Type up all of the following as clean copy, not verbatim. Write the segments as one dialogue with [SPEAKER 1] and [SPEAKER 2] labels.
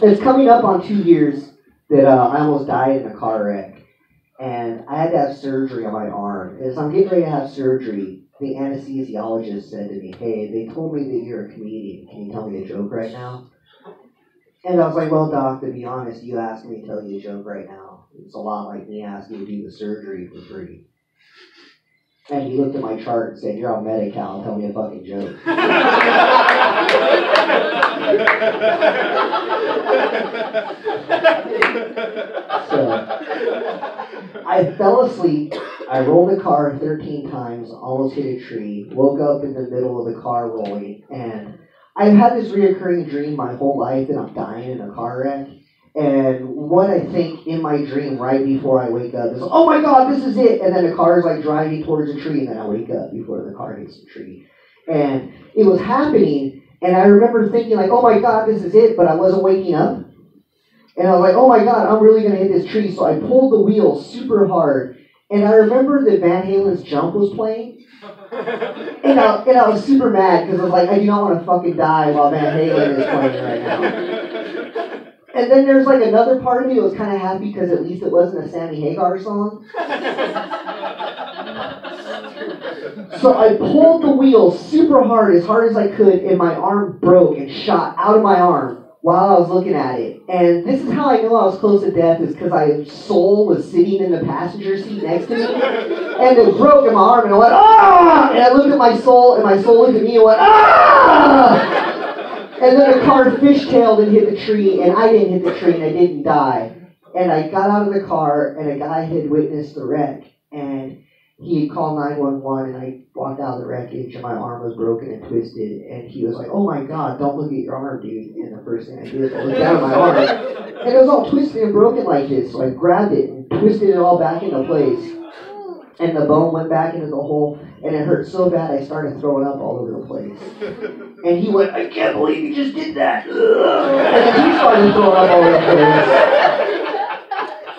[SPEAKER 1] It's coming up on 2 years that I almost died in a car wreck. And I had to have surgery on my arm. As I'm getting ready to have surgery, the anesthesiologist said to me, hey, they told me that you're a comedian. Can you tell me a joke right now? And I was like, well, doc, to be honest, you asked me to tell you a joke right now. It's a lot like me asking you to do the surgery for free. And he looked at my chart and said, you're on Medi-Cal, tell me a fucking joke. So, I fell asleep. I rolled the car 13 times, almost hit a tree, woke up in the middle of the car rolling, and I've had this reoccurring dream my whole life that I'm dying in a car wreck. And what I think in my dream right before I wake up is, oh my God, this is it. And then the car is like driving towards a tree, and then I wake up before the car hits the tree. And it was happening, and I remember thinking like, oh my God, this is it, but I wasn't waking up. And I was like, oh my God, I'm really going to hit this tree. So I pulled the wheel super hard. And I remember that Van Halen's Jump was playing. And I was super mad because I was like, I do not want to fucking die while Van Halen is playing right now. And then there's like another part of me that was kind of happy because at least it wasn't a Sammy Hagar song. So I pulled the wheel super hard as I could, and my arm broke and shot out of my arm while I was looking at it. And this is how I know I was close to death, is because my soul was sitting in the passenger seat next to me. And it broke in my arm, and I went, ah! And I looked at my soul, and my soul looked at me and went, ah! And then the car fishtailed and hit the tree, and I didn't hit the tree, and I didn't die. And I got out of the car, and a guy had witnessed the wreck, and he had called 911, and I walked out of the wreckage, and my arm was broken and twisted, and he was like, oh my God, don't look at your arm, dude. And the first thing I did is I looked down at my arm, and it was all twisted and broken like this, so I grabbed it and twisted it all back into place. And the bone went back into the hole, and it hurt so bad I started throwing up all over the place. And he went, I can't believe you just did that. Ugh. And then he started throwing up all over the place.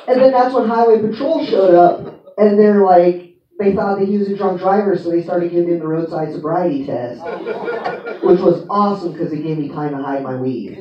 [SPEAKER 1] And then that's when Highway Patrol showed up, and they're like, they thought that he was a drunk driver, so they started giving him the roadside sobriety test, which was awesome because it gave me time to hide my weed.